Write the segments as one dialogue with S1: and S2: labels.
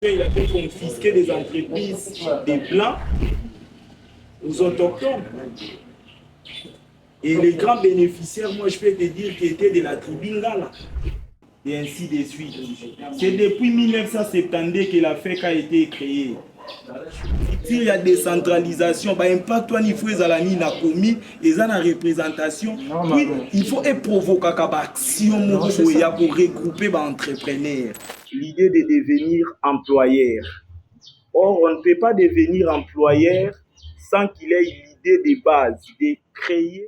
S1: Il a fait confisquer des entreprises des Blancs aux Autochtones. Et les grands bénéficiaires, moi je peux te dire, qui étaient de la tribu Ngala. Et ainsi de suite. C'est depuis 1972 que la FEC a été créée. S'il y a décentralisation, bah, impact il faut ezalani na commis et ça la représentation. Puis il faut provoquer une action pour regrouper les entrepreneurs. L'idée de devenir employeur. Or, on ne peut pas devenir employeur sans qu'il ait l'idée de base de créer.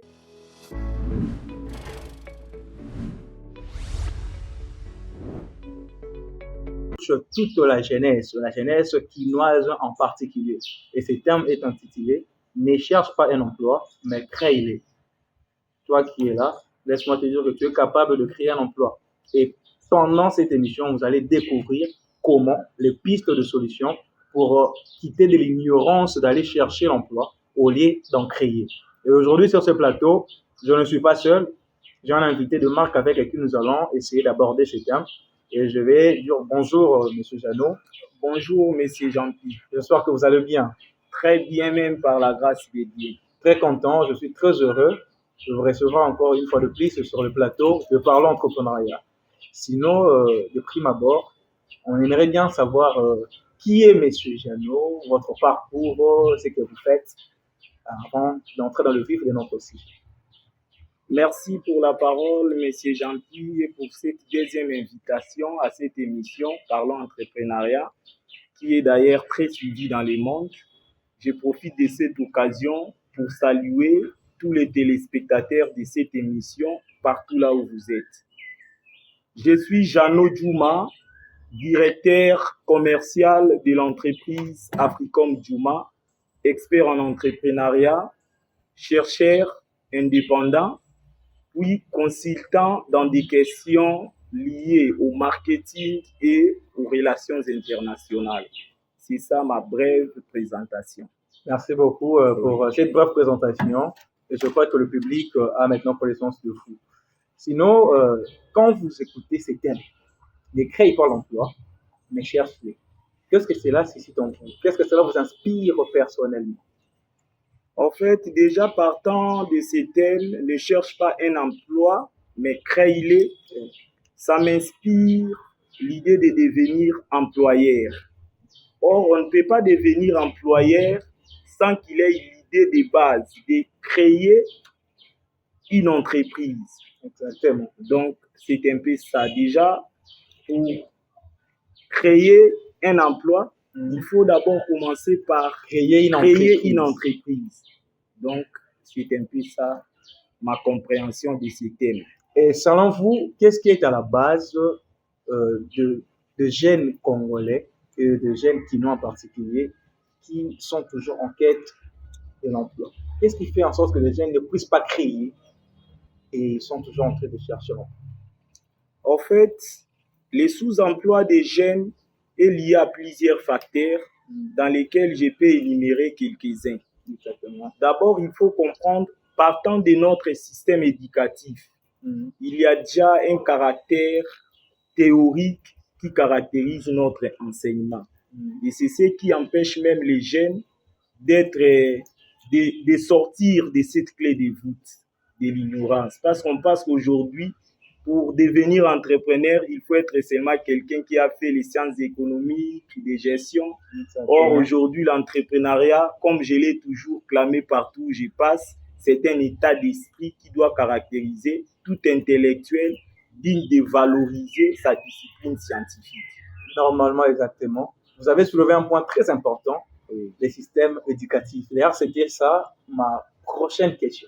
S2: Toute la jeunesse quinoise en particulier. Et ce terme est intitulé « Ne cherche pas un emploi, mais crée-le ». Toi qui es là, laisse-moi te dire que tu es capable de créer un emploi. Et pendant cette émission, vous allez découvrir comment les pistes de solutions pour quitter de l'ignorance d'aller chercher l'emploi au lieu d'en créer. Et aujourd'hui, sur ce plateau, je ne suis pas seul. J'ai un invité de marque avec qui nous allons essayer d'aborder ce thème. Et je vais dire bonjour, Monsieur Jeannot.
S1: Bonjour, Monsieur Jean-Pierre.
S2: J'espère que vous allez bien.
S1: Très bien, même par la grâce de Dieu.
S2: Très content, je suis très heureux de vous recevoir encore une fois de plus sur le plateau de Parlons Entrepreneuriat. Sinon, de prime abord, on aimerait bien savoir qui est Monsieur Jeannot, votre parcours, ce que vous faites, avant d'entrer dans le vif de notre sujet.
S1: Merci pour la parole, Monsieur Jean-Pierre, et pour cette deuxième invitation à cette émission Parlons Entrepreneuriat, qui est d'ailleurs très suivie dans le monde. Je profite de cette occasion pour saluer tous les téléspectateurs de cette émission partout là où vous êtes. Je suis Jeannot Djouma, directeur commercial de l'entreprise Africom Djouma, expert en entrepreneuriat, chercheur indépendant, puis consultant dans des questions liées au marketing et aux relations internationales. C'est ça ma brève présentation.
S2: Merci beaucoup pour cette brève présentation. Et je crois que le public a maintenant connaissance de vous. Sinon, quand vous écoutez ces thèmes, ne créez pas l'emploi, mais cherchez. Qu'est-ce que cela suscite en vous? Qu'est-ce que cela vous inspire personnellement?
S1: En fait, déjà partant de ces thèmes, ne cherche pas un emploi, mais crée-le. Ça m'inspire l'idée de devenir employeur. Or, on ne peut pas devenir employeur sans qu'il ait l'idée de base de créer une entreprise.
S2: Exactement.
S1: Donc, c'est un peu ça. Déjà, pour créer un emploi, il faut d'abord commencer par créer une entreprise. Donc, c'est un peu ça ma compréhension de ce thème.
S2: Et selon vous, qu'est-ce qui est à la base de jeunes Congolais et de jeunes Quinois en particulier qui sont toujours en quête de l'emploi? Qu'est-ce qui fait en sorte que les jeunes ne puissent pas créer et sont toujours en train de chercher l'emploi?
S1: En fait, les sous-emplois des jeunes est lié à plusieurs facteurs dans lesquels je peux énumérer quelques-uns. D'abord, il faut comprendre, partant de notre système éducatif, il y a déjà un caractère théorique qui caractérise notre enseignement. Et c'est ce qui empêche même les jeunes de sortir de cette clé de voûte de l'ignorance. Parce qu'on pense qu'aujourd'hui, pour devenir entrepreneur, il faut être seulement quelqu'un qui a fait les sciences économiques, de gestion. Or, aujourd'hui, l'entrepreneuriat, comme je l'ai toujours clamé partout où je passe, c'est un état d'esprit qui doit caractériser tout intellectuel digne de valoriser sa discipline scientifique.
S2: Normalement, exactement. Vous avez soulevé un point très important, les systèmes éducatifs. D'ailleurs, c'était ça ma prochaine question.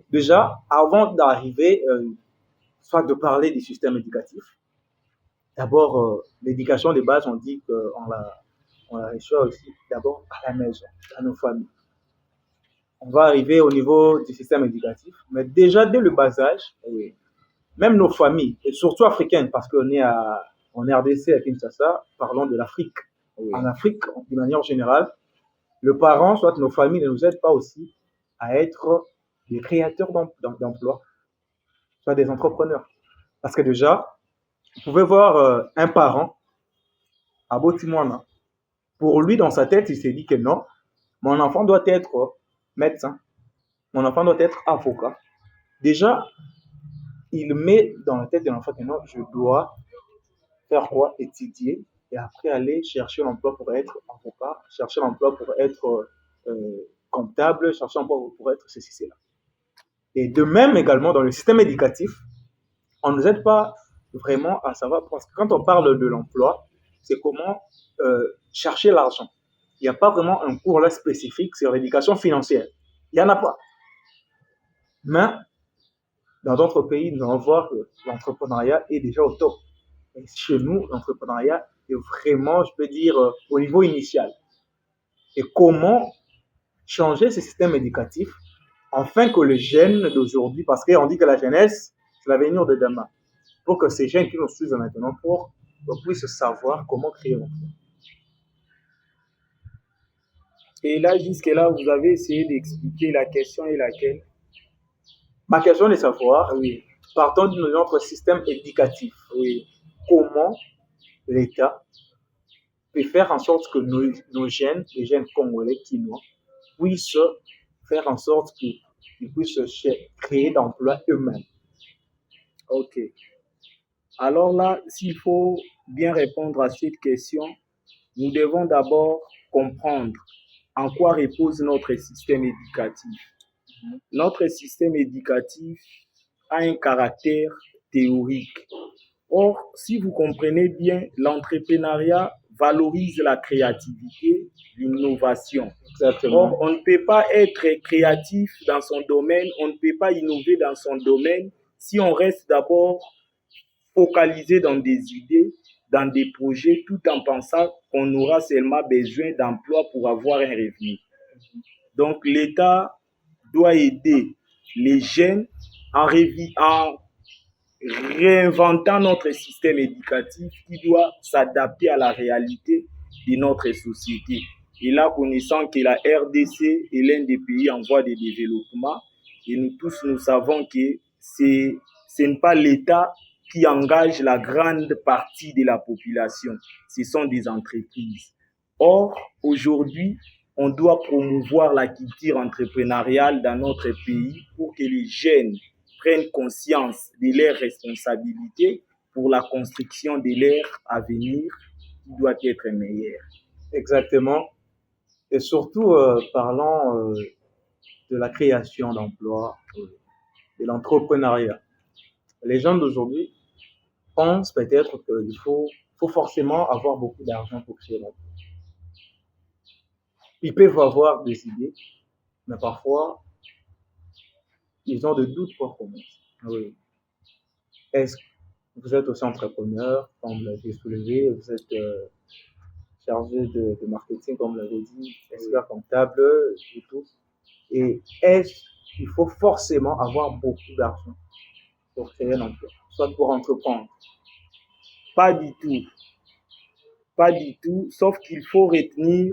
S2: Déjà, avant d'arriver soit de parler du système éducatif. D'abord, l'éducation de base, on dit qu'on la reçoit aussi d'abord à la maison, à nos familles. On va arriver au niveau du système éducatif, mais déjà dès le bas âge, même nos familles, et surtout africaines, parce qu'on est en RDC à Kinshasa, parlons de l'Afrique. En Afrique, de manière générale, le parent, soit nos familles, ne nous aident pas aussi à être des créateurs d'emplois, soit des entrepreneurs. Parce que déjà, vous pouvez voir un parent Timona. Pour lui, dans sa tête, il s'est dit que non, mon enfant doit être médecin, mon enfant doit être avocat. Déjà, il met dans la tête de l'enfant que non, je dois faire quoi? Étudier et après aller chercher l'emploi pour être avocat, chercher l'emploi pour être comptable, chercher l'emploi pour être ceci, cela. Et de même également dans le système éducatif, on ne nous aide pas vraiment à savoir, parce que quand on parle de l'emploi, c'est comment chercher l'argent. Il n'y a pas vraiment un cours là spécifique sur l'éducation financière. Il n'y en a pas. Mais dans d'autres pays, nous allons voir que l'entrepreneuriat est déjà au top. Et chez nous, l'entrepreneuriat est vraiment, je peux dire, au niveau initial. Et comment changer ce système éducatif afin que les jeunes d'aujourd'hui, parce qu'on dit que la jeunesse, c'est l'avenir de demain, pour que ces jeunes qui nous suivent maintenant puissent savoir comment créer l'emploi.
S1: Et là, jusque-là, vous avez essayé d'expliquer la question est laquelle?
S2: Ma question est de savoir, oui, partant de notre système éducatif, oui, comment l'État peut faire en sorte que nos jeunes, les jeunes congolais quinois, puissent faire en sorte qu'ils puissent créer d'emplois eux-mêmes.
S1: Ok. Alors là, s'il faut bien répondre à cette question, nous devons d'abord comprendre en quoi repose notre système éducatif. Notre système éducatif a un caractère théorique. Or, si vous comprenez bien, l'entrepreneuriat valorise la créativité, l'innovation.
S2: Exactement.
S1: Or, on ne peut pas être créatif dans son domaine, on ne peut pas innover dans son domaine si on reste d'abord focalisé dans des idées, dans des projets, tout en pensant qu'on aura seulement besoin d'emploi pour avoir un revenu. Donc, l'État doit aider les jeunes en réinventant notre système éducatif qui doit s'adapter à la réalité de notre société. Et là, connaissant que la RDC est l'un des pays en voie de développement, et nous tous, nous savons que ce n'est pas l'État qui engage la grande partie de la population, ce sont des entreprises. Or, aujourd'hui, on doit promouvoir la culture entrepreneuriale dans notre pays pour que les jeunes prennent conscience de leurs responsabilités pour la construction de leur avenir qui doit être meilleur.
S2: Exactement. Et surtout, parlant de la création d'emplois, de l'entrepreneuriat. Les gens d'aujourd'hui pensent peut-être qu'il faut forcément avoir beaucoup d'argent pour créer l'emploi. Ils peuvent avoir des idées, mais parfois, ils ont des doutes pour commencer. Oui. Est-ce que vous êtes aussi entrepreneur, comme vous l'avez soulevé, vous êtes chargé de marketing, comme vous l'avez dit, expert comptable et tout. Et est-ce qu'il faut forcément avoir beaucoup d'argent pour créer un emploi, soit pour entreprendre?
S1: Pas du tout. Pas du tout, sauf qu'il faut retenir,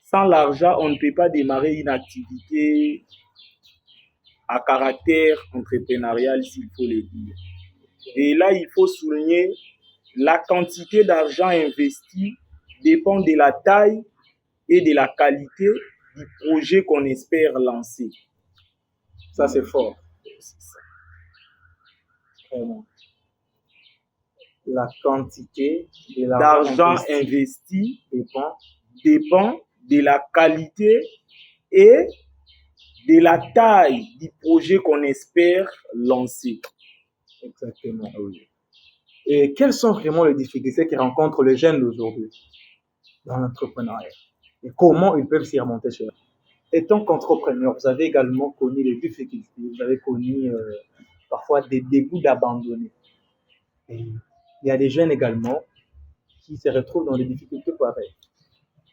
S1: sans l'argent, on ne peut pas démarrer une activité à caractère entrepreneurial, s'il faut le dire. Et là, il faut souligner, la quantité d'argent investi dépend de la taille et de la qualité du projet qu'on espère lancer.
S2: Ça, c'est fort. Vraiment. La quantité de
S1: l'argent investi dépend de la qualité et de la taille du projet qu'on espère lancer.
S2: Exactement, oui. Et quelles sont vraiment les difficultés que rencontrent les jeunes d'aujourd'hui dans l'entrepreneuriat? Et comment ils peuvent s'y remonter sur eux? Étant qu'entrepreneur, vous avez également connu les difficultés, vous avez connu parfois des dégoûts d'abandonner. Et il y a des jeunes également qui se retrouvent dans des difficultés pareilles.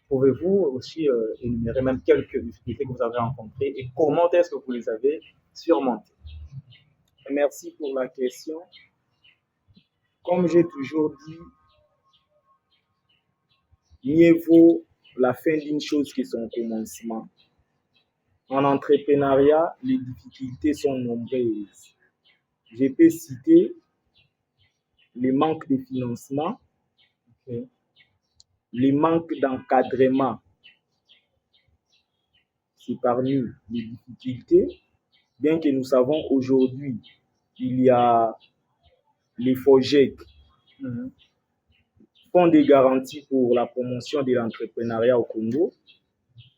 S2: Pouvez-vous aussi énumérer même quelques difficultés que vous avez rencontrées et comment est-ce que vous les avez surmontées?
S1: Merci pour la question. Comme j'ai toujours dit, mieux vaut la fin d'une chose que son commencement. En entrepreneuriat, les difficultés sont nombreuses. Je peux citer le manque de financement, le manque d'encadrement, c'est parmi les difficultés, bien que nous savons aujourd'hui, il y a les FOGEC, Fonds de garantie pour la promotion de l'entrepreneuriat au Congo.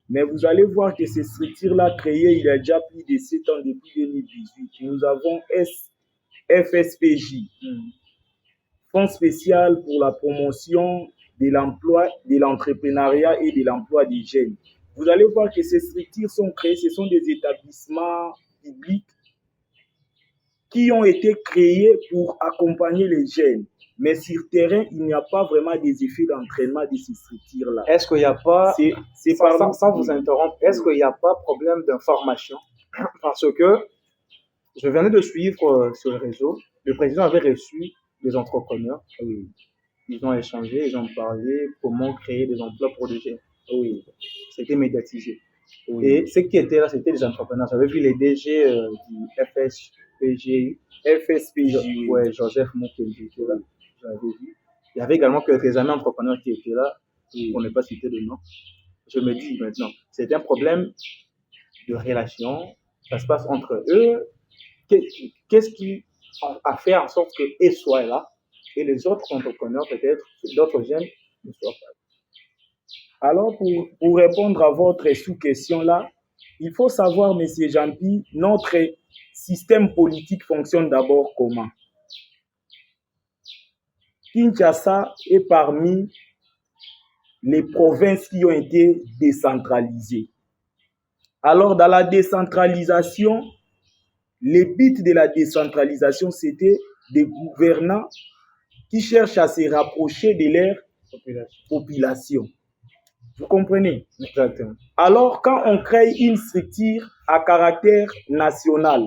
S1: Mais vous allez voir que ces structures-là créées il y a déjà plus de 7 ans, depuis 2018. Nous avons FSPJ, Fonds spécial pour la promotion de l'emploi, de l'entrepreneuriat et de l'emploi des jeunes. Vous allez voir que ces structures sont créées, ce sont des établissements publics qui ont été créés pour accompagner les jeunes. Mais sur terrain, il n'y a pas vraiment des effets d'entraînement de ces structures-là.
S2: Est-ce qu'il n'y a pas, sans vous interrompre, est-ce qu'il n'y a pas problème d'information? Parce que je venais de suivre sur le réseau, le président avait reçu des entrepreneurs. Oui. Ils ont échangé, ils ont parlé comment créer des emplois pour les jeunes. Oui. C'était médiatisé. Oui. Et ce qui était là, c'était des entrepreneurs. J'avais vu les DG du FSPJ, ouais, Joseph Moukeli, j'avais vu. Il y avait également quelques amis entrepreneurs qui étaient là, pour ne pas citer de nom. Je me dis maintenant, c'est un problème de relation, ça se passe entre eux. Qu'est-ce qui a fait en sorte qu'ils soient là et les autres entrepreneurs, peut-être, d'autres jeunes, ne soient pas là?
S1: Alors, pour répondre à votre sous-question là, il faut savoir, M. Jampi, notre système politique fonctionne d'abord comment? Kinshasa est parmi les provinces qui ont été décentralisées. Alors, dans la décentralisation, le but de la décentralisation, c'était des gouvernants qui cherchent à se rapprocher de leur population. Vous comprenez?
S2: Exactement.
S1: Alors, quand on crée une structure à caractère national,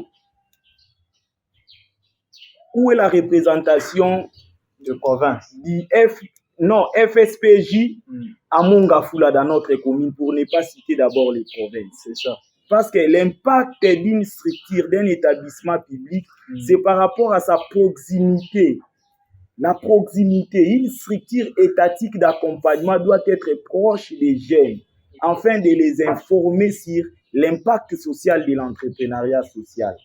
S1: où est la représentation
S2: de province
S1: du FSPJ à Mongafula dans notre commune, pour ne pas citer d'abord les provinces?
S2: C'est ça.
S1: Parce que l'impact d'une structure, d'un établissement public, c'est par rapport à sa proximité. La proximité, une structure étatique d'accompagnement doit être proche des jeunes, afin de les informer sur l'impact social de l'entrepreneuriat social.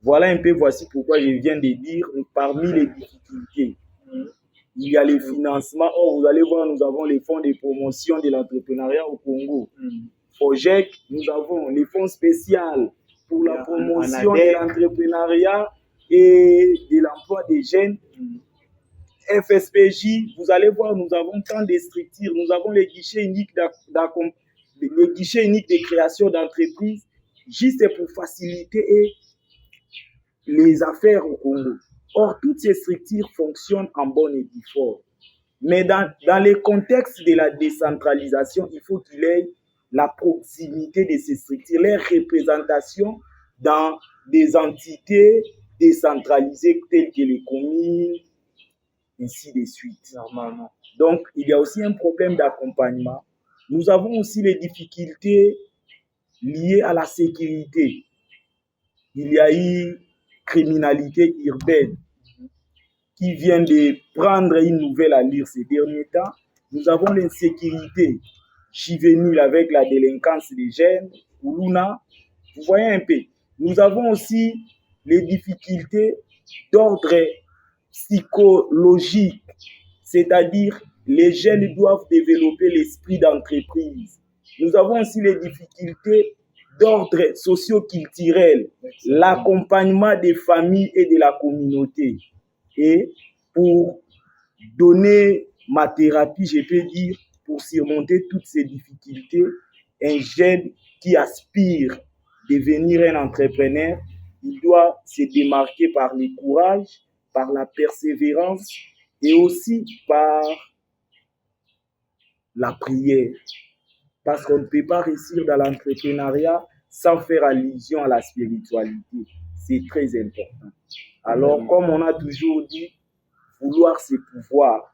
S1: Voilà un peu, voici pourquoi je viens de dire, parmi les difficultés, il y a les financements. Oh, vous allez voir, nous avons les fonds de promotion de l'entrepreneuriat au Congo. FOGEC, nous avons les fonds spéciaux pour la promotion de l'entrepreneuriat et de l'emploi des jeunes. FSPJ, vous allez voir, nous avons tant de structures, nous avons les guichets uniques de création d'entreprises, juste pour faciliter les affaires au Congo. Or, toutes ces structures fonctionnent en bonne et due forme. Mais dans le contexte de la décentralisation, il faut qu'il y ait la proximité de ces structures, leur représentation dans des entités décentralisées telles que les communes, ainsi de suite.
S2: Normalement.
S1: Donc, il y a aussi un problème d'accompagnement. Nous avons aussi les difficultés liées à la sécurité. Il y a eu criminalité urbaine qui vient de prendre une nouvelle allure ces derniers temps. Nous avons l'insécurité juvénile avec la délinquance des jeunes, Uluna. Vous voyez un peu. Nous avons aussi les difficultés d'ordre psychologique, c'est-à-dire les jeunes doivent développer l'esprit d'entreprise. Nous avons aussi les difficultés d'ordre socio-culturel, l'accompagnement des familles et de la communauté. Et pour donner ma thérapie, je peux dire, pour surmonter toutes ces difficultés, un jeune qui aspire à devenir un entrepreneur, il doit se démarquer par le courage, par la persévérance et aussi par la prière. Parce qu'on ne peut pas réussir dans l'entrepreneuriat sans faire allusion à la spiritualité. C'est très important. Alors, comme on a toujours dit, vouloir c'est pouvoir.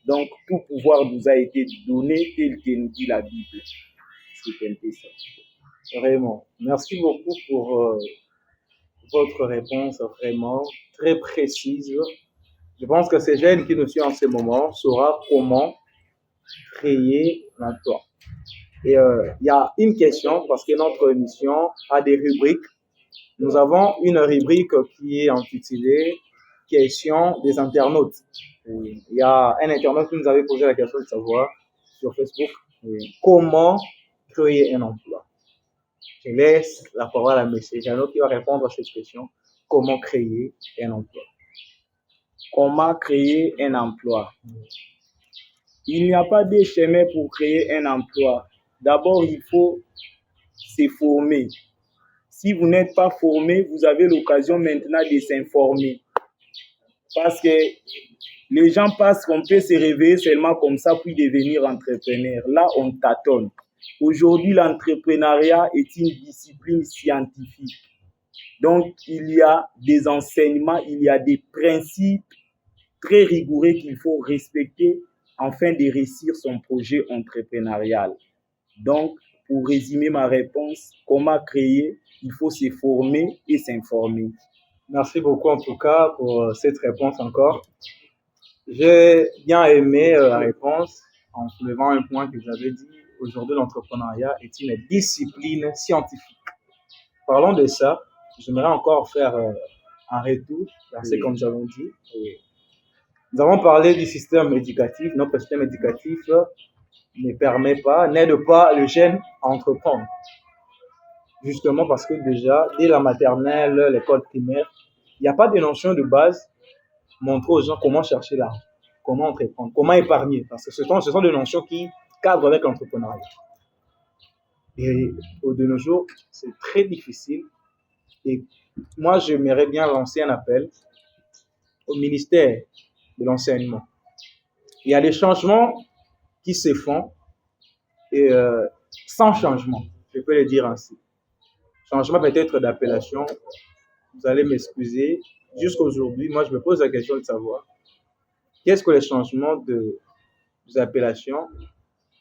S1: Donc, tout pouvoir nous a été donné tel que nous dit la Bible. C'est un peu ça.
S2: Vraiment. Merci beaucoup pour votre réponse vraiment très précise. Je pense que ces jeunes qui nous suivent en ce moment sauront comment créer l'emploi? Et il y a une question, parce que notre émission a des rubriques. Nous avons une rubrique qui est intitulée Questions des internautes. Il y a un internaute qui nous avait posé la question de savoir sur Facebook comment créer un emploi. Je laisse la parole à M. Jeannot qui va répondre à cette question. Comment créer un emploi?
S1: Comment créer un emploi? Il n'y a pas de chemin pour créer un emploi. D'abord, il faut se former. Si vous n'êtes pas formé, vous avez l'occasion maintenant de s'informer. Parce que les gens pensent qu'on peut se réveiller seulement comme ça puis devenir entrepreneur. Là, on tâtonne. Aujourd'hui, l'entrepreneuriat est une discipline scientifique. Donc, il y a des enseignements, il y a des principes très rigoureux qu'il faut respecter afin de réussir son projet entrepreneurial. Donc, pour résumer ma réponse, comment créer? Il faut se former et s'informer.
S2: Merci beaucoup en tout cas pour cette réponse encore. J'ai bien aimé la réponse en soulevant un point que j'avais dit. Aujourd'hui, l'entrepreneuriat est une discipline scientifique. Parlons de ça. J'aimerais encore faire un retour à ce que nous avons dit. Nous avons parlé du système éducatif. Notre système éducatif ne permet pas, n'aide pas le jeune à entreprendre. Justement parce que déjà, dès la maternelle, l'école primaire, il n'y a pas de notion de base montrer aux gens comment chercher l'argent, comment entreprendre, comment épargner. Parce que ce sont des notions qui cadrent avec l'entrepreneuriat. Et de nos jours, c'est très difficile. Et moi, j'aimerais bien lancer un appel au ministère de l'enseignement. Il y a des changements qui se font et sans changement, je peux le dire ainsi. Changement peut-être d'appellation, vous allez m'excuser. Jusqu'aujourd'hui, moi, je me pose la question de savoir qu'est-ce que les changements des appellations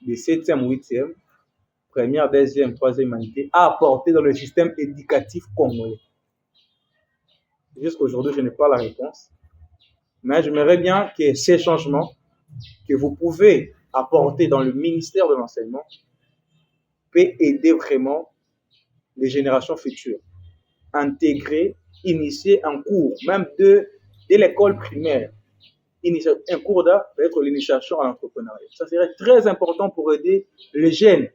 S2: de 7e, 8e, première, deuxième, troisième humanité a apporté dans le système éducatif congolais. Jusqu'aujourd'hui, je n'ai pas la réponse. Mais j'aimerais bien que ces changements que vous pouvez apporter dans le ministère de l'enseignement puissent aider vraiment les générations futures. Intégrer, initier un cours, même dès l'école primaire. Un cours d'art peut être l'initiation à l'entrepreneuriat. Ça serait très important pour aider les jeunes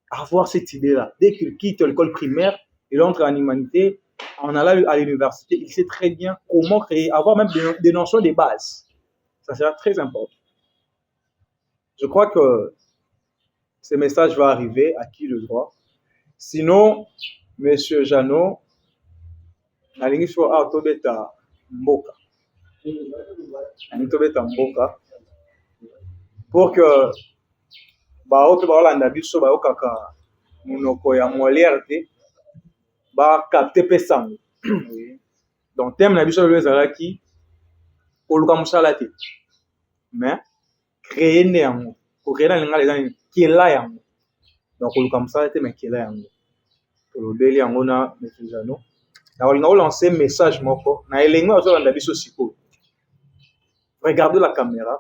S2: à avoir cette idée-là. Dès qu'ils quittent l'école primaire, ils entrent en humanité, en allant à l'université, ils savent très bien comment créer, avoir même des notions de base. Ça sera très important. Je crois que ce message va arriver à qui le droit. Sinon, M. Jeannot, nalingi so a tobeta mboka. Pour que baoto baolanda biso bayokaka monoko ya Molière te bakapte pe sango. Donc thème na biso ezalaki koluka mosala te, mais créer nde yango kokréer na lingala eza nini kela yango. Donc koluka mosala te mais kela yango tolobeli yango na M. Jeannot. nakolinga kolancer message moko na elengi azolanda biso sikoyo. Regardez la caméra,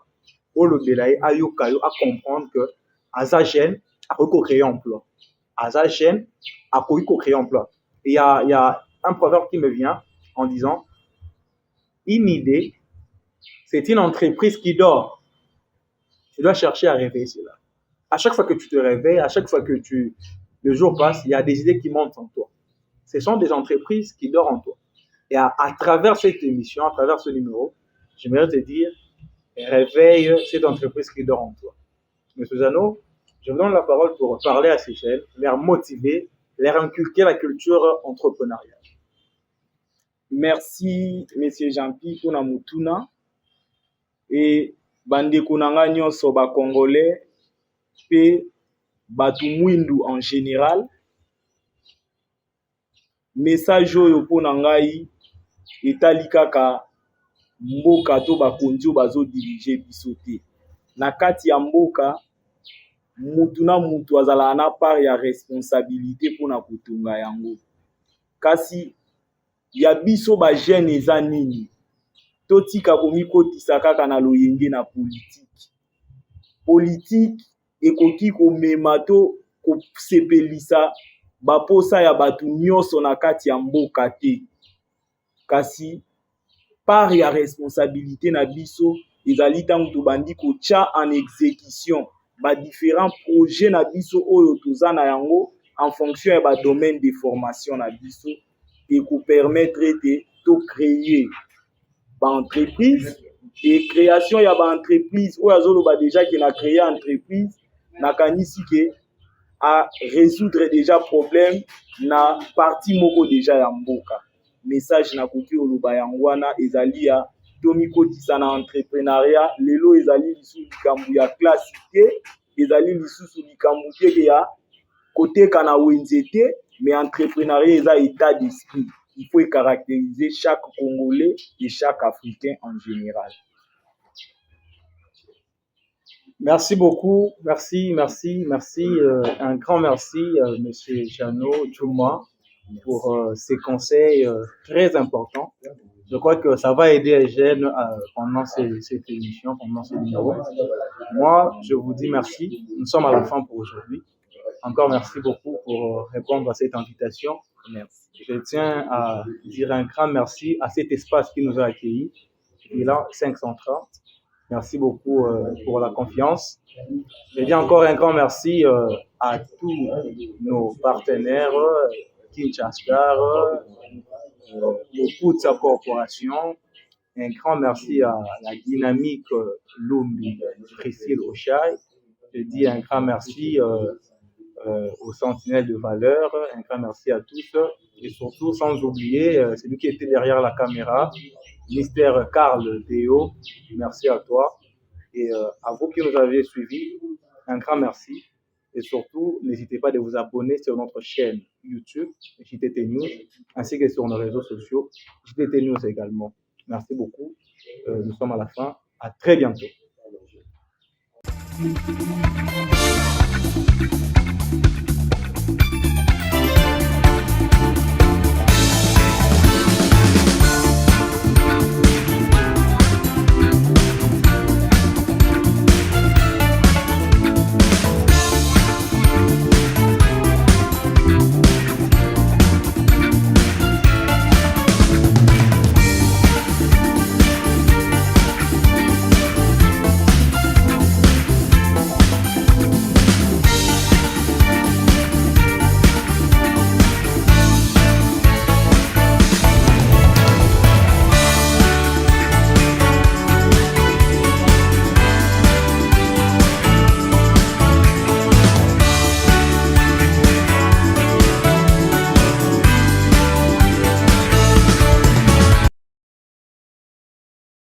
S2: olobela ye ayoka yo, à comprendre que aza jeune akoki créer emploi. Aza jeune akoki créer emploi. Il y a un proverbe qui me vient en disant une idée, c'est une entreprise qui dort. Tu dois chercher à réveiller cela. À chaque fois que tu te réveilles, à chaque fois que le jour passe, il y a des idées qui montent en toi. Ce sont des entreprises qui dorment en toi. Et à travers cette émission, à travers ce numéro, j'aimerais te dire, réveille cette entreprise qui dort en toi. Monsieur Jeannot, je vous donne la parole pour parler à ces jeunes, les motiver, leur inculquer la culture entrepreneuriale.
S1: Merci, Monsieur Jean-Pierre, pour Namutuna. Et bandeko nanga nyonso ba Congolais, pe batu mwindu en général. Message oyo pona ngai etali kaka mboka to bakonzi bazo diriger biso te. Na kati ya mboka mutu na mutu azala na part ya responsabilité pona kotunga yango. Kasi ya biso ba jeune eza nini? Totika komikotisa kaka na loyenge na politique. politique ekoki komema to kosepelisa baposa ya bato nyonso na kati ya mboka te, kasi part ya responsabilité na biso ezali ntango tobandi kotia en exécution ba différents projets na biso oyo toza na yango en fonction ya ba domaine de formation na biso et ko permettre ete to créer ba entreprise et création ya ba entreprise oyo azoloba déjà ke na créer entreprise nakanisi ke à résoudre déjà problème na partie moko déjà ya mboka. Message na koki oloba yango wana ezali ya tomikotisa na entrepreneuriat lelo ezali lisusu likambo ya classe te, ezali lisusu likambo te ya koteka na wenze te, mais entrepreneuriat eza état d'esprit. Il faut caractériser chaque Congolais et chaque Africain en général.
S2: Merci beaucoup, merci. Un grand merci, Monsieur Jeannot Djouma, pour ces conseils très importants. Je crois que ça va aider les jeunes pendant cette émission, pendant ce numéro. Moi, je vous dis merci. Nous sommes à la fin pour aujourd'hui. Encore merci beaucoup pour répondre à cette invitation.
S1: Merci.
S2: Je tiens à dire un grand merci à cet espace qui nous a accueillis. Il est là, 530. Merci beaucoup pour la confiance. Je dis encore un grand merci à tous nos partenaires, Kinshasa, beaucoup de sa corporation. Un grand merci à la dynamique Lumbi, Priscille Oshai. Je dis un grand merci aux sentinelles de valeur. Un grand merci à tous. Et surtout, sans oublier celui qui était derrière la caméra, Mister Carl Théo, merci à toi. Et à vous qui nous avez suivis, un grand merci. Et surtout, n'hésitez pas de vous abonner sur notre chaîne YouTube, JTT News, ainsi que sur nos réseaux sociaux, JTT News également. Merci beaucoup. Nous sommes à la fin. À très bientôt.